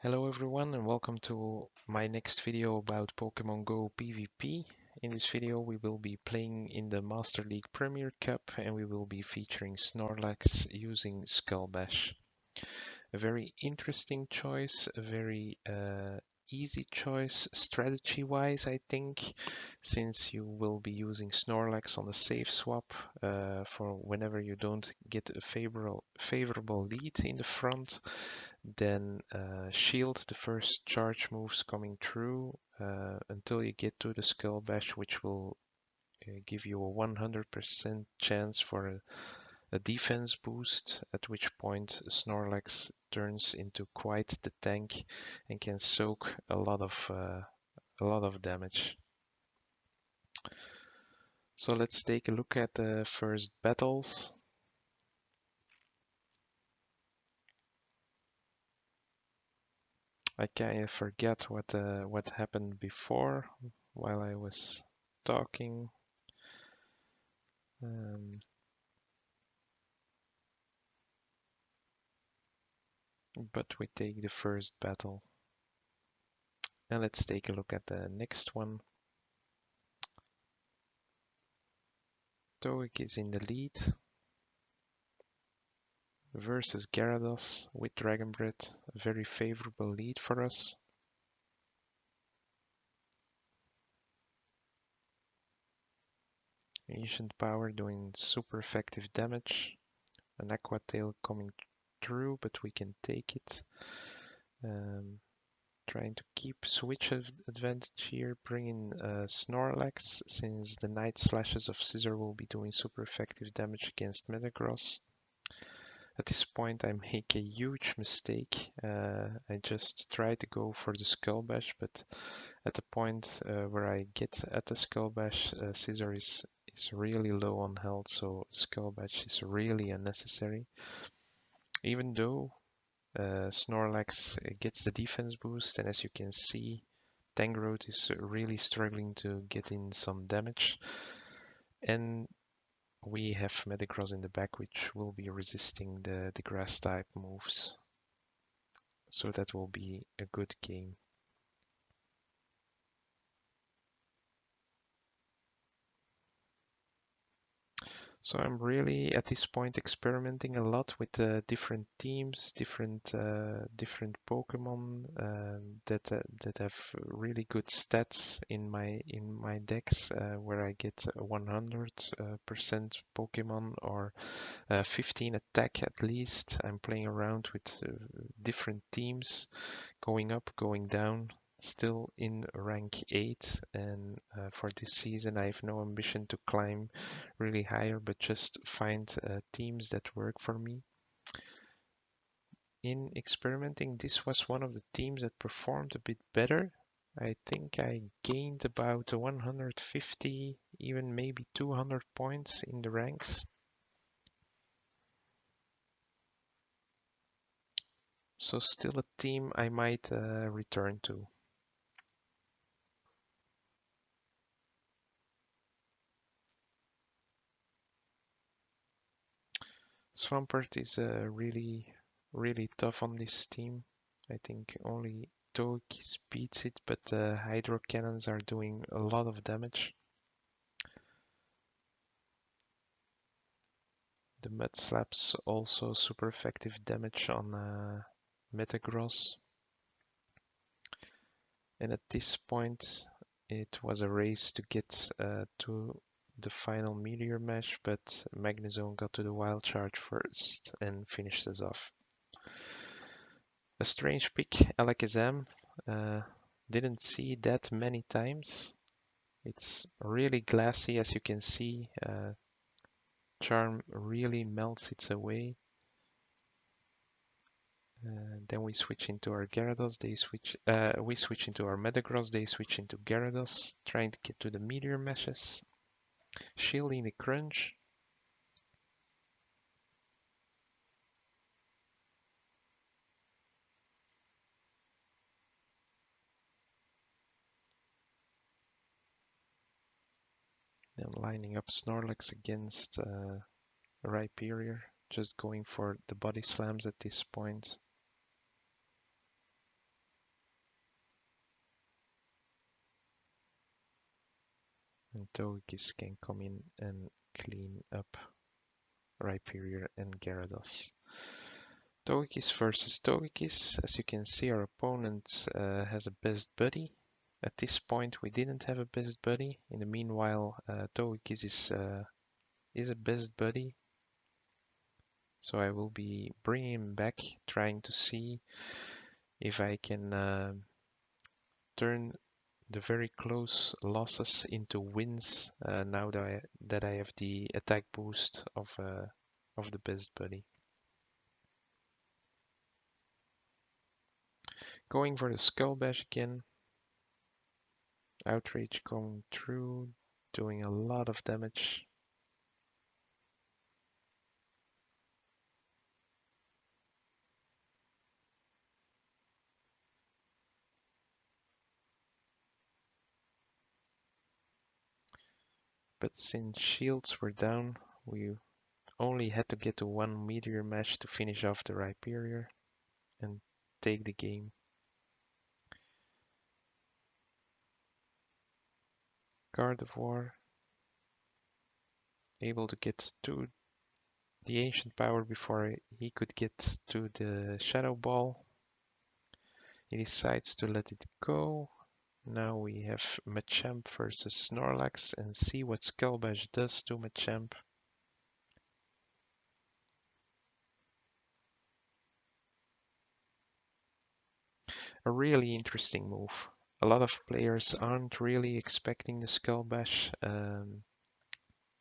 Hello everyone and welcome to my next video about Pokemon Go PvP. In this video we will be playing in the Master League Premier Cup and we will be featuring Snorlax using Skull Bash. A very interesting choice, a very easy choice strategy-wise I think, since you will be using Snorlax on the safe swap for whenever you don't get a favorable lead in the front. Then shield the first charge moves coming through until you get to the Skull Bash, which will give you a 100% chance for a defense boost, at which point Snorlax turns into quite the tank and can soak a lot of damage. So let's take a look at the first battles. I kind of forget what happened before while I was talking. But we take the first battle. And let's take a look at the next one. Toic is in the lead versus Gyarados with Dragon Breath. A very favorable lead for us. Ancient Power doing super effective damage. An Aqua Tail coming through, but we can take it. Trying to keep switch advantage here, bringing Snorlax, since the Night Slashes of Scizor will be doing super effective damage against Metagross. At this point I make a huge mistake. I just try to go for the Skull Bash, but at the point where I get at the Skull Bash, Scizor is really low on health, so Skull Bash is really unnecessary. Even though Snorlax gets the defense boost, and as you can see, Tangrowth is really struggling to get in some damage. And we have Metagross in the back, which will be resisting the grass type moves. So that will be a good game. So I'm really at this point experimenting a lot with different teams, different Pokemon that have really good stats in my decks, where I get 100% Pokemon or 15 attack at least. I'm playing around with different teams, going up, going down. Still in rank 8, and for this season I have no ambition to climb really higher, but just find teams that work for me. In experimenting, this was one of the teams that performed a bit better. I think I gained about 150, even maybe 200 points in the ranks. So still a team I might return to. Swampert is really tough on this team. I think only Togekiss beats it, but Hydro Cannons are doing a lot of damage. The Mud Slaps also super effective damage on Metagross. And at this point it was a race to get to the final Meteor Mash, but Magnezone got to the Wild Charge first and finished us off. A strange pick, Alakazam. Didn't see that many times. It's really glassy, as you can see. Charm really melts its away. Then we switch into our Gyarados. We switch into our Metagross. They switch into Gyarados, trying to get to the Meteor Meshes. Shielding the Crunch. Then lining up Snorlax against Rhyperior. Just going for the body slams at this point. And Togekiss can come in and clean up Rhyperior and Gyarados. Togekiss versus Togekiss. As you can see, our opponent has a best buddy. At this point, we didn't have a best buddy. In the meanwhile, Togekiss is a best buddy. So I will be bringing him back, trying to see if I can turn the very close losses into wins now that I have the attack boost of the best buddy. Going for the Skull Bash again. Outrage going through, doing a lot of damage. But since shields were down, we only had to get to one Meteor Mash to finish off the Rhyperior and take the game. Gardevoir able to get to the Ancient Power before he could get to the Shadow Ball. He decides to let it go. Now we have Machamp versus Snorlax and see what Skull Bash does to Machamp. A really interesting move. A lot of players aren't really expecting the Skull Bash and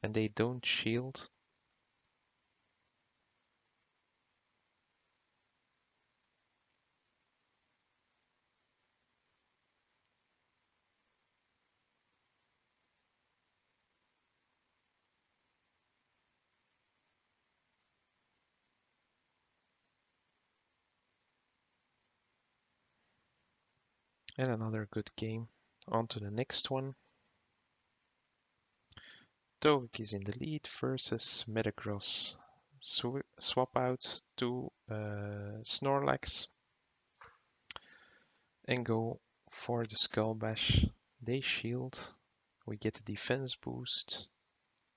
they don't shield. And another good game. On to the next one. Togekiss in the lead versus Metagross. Swap out to Snorlax and go for the Skull Bash. They shield. We get a defense boost.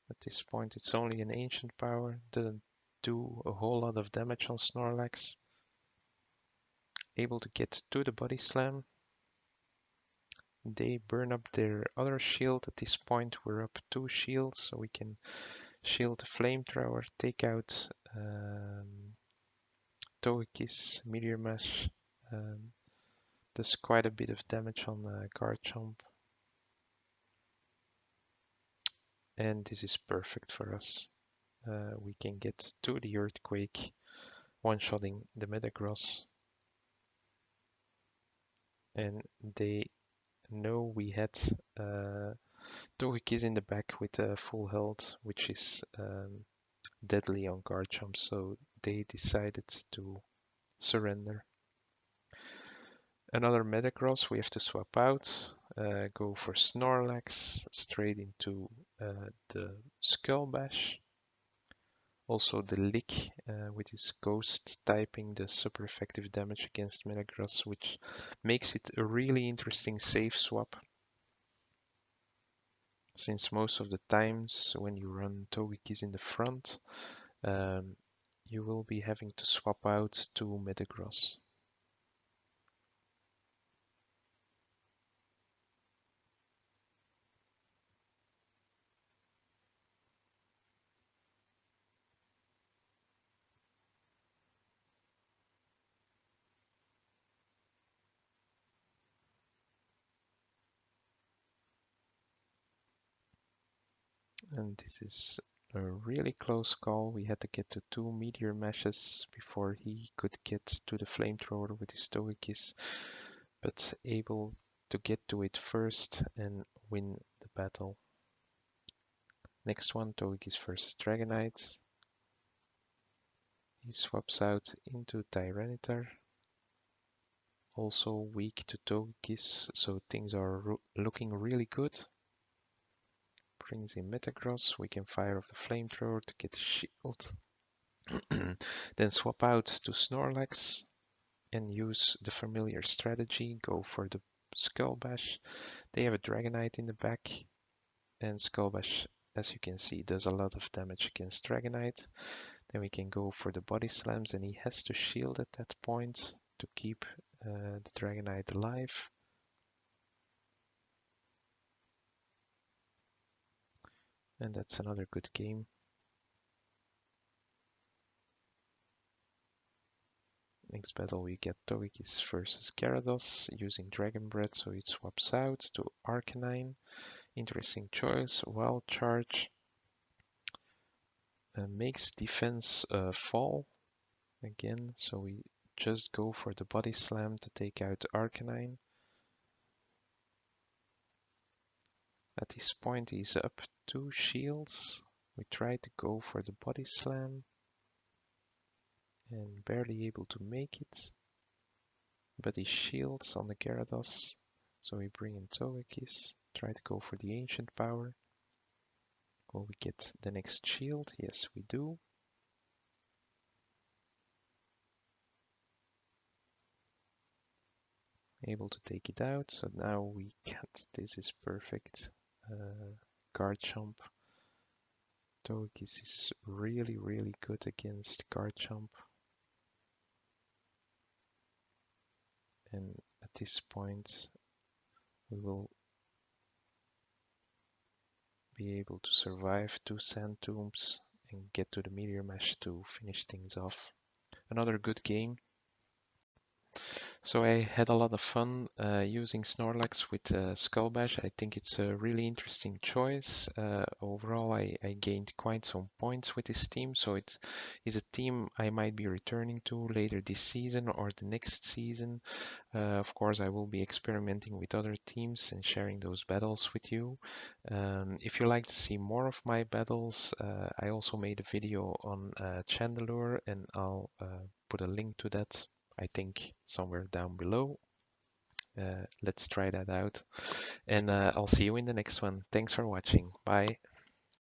At this point it's only an Ancient Power. Doesn't do a whole lot of damage on Snorlax. Able to get to the Body Slam. They burn up their other shield. At this point we're up 2 shields, so we can shield the Flamethrower, take out Togekiss, Meteor Mash. Does quite a bit of damage on Garchomp. And this is perfect for us. We can get to the Earthquake, one-shotting the Metagross. And they know we had Togekiss in the back with full health, which is deadly on Garchomp, so they decided to surrender. Another Metagross we have to swap out, go for Snorlax, straight into the Skull Bash. Also the Lick with his Ghost typing does super effective damage against Metagross, which makes it a really interesting save swap. Since most of the times when you run Togekiss in the front, you will be having to swap out to Metagross. And this is a really close call. We had to get to 2 Meteor Mashes before he could get to the Flamethrower with his Togekiss, but able to get to it first and win the battle. Next one, Togekiss versus Dragonite. He swaps out into Tyranitar. Also weak to Togekiss, so things are looking really good. Brings in Metagross, we can fire off the Flamethrower to get a shield. Then swap out to Snorlax and use the familiar strategy, go for the Skull Bash. They have a Dragonite in the back And Skull Bash, as you can see, does a lot of damage against Dragonite. Then we can go for the body slams, and he has to shield at that point to keep the Dragonite alive. And that's another good game. Next battle we get Togekiss versus Gyarados using Dragon Breath, so it swaps out to Arcanine. Interesting choice. Wild Charge makes defense fall again, so we just go for the Body Slam to take out Arcanine. At this point he's up 2 shields. We try to go for the Body Slam and barely able to make it. But he shields on the Gyarados, so we bring in Togekiss, try to go for the Ancient Power. Will we get the next shield? Yes, we do. Able to take it out, so now we can't. This is perfect. Guard Jump. Togekiss is really, really good against Guard Jump. And at this point, we will be able to survive 2 Sand Tombs and get to the Meteor Mash to finish things off. Another good game. So I had a lot of fun using Snorlax with Skull Bash. I think it's a really interesting choice. Overall, I gained quite some points with this team, so it is a team I might be returning to later this season or the next season. Of course, I will be experimenting with other teams and sharing those battles with you. If you like to see more of my battles, I also made a video on Chandelure, and I'll put a link to that, I think, somewhere down below. Let's try that out, and I'll see you in the next one. Thanks for watching. Bye.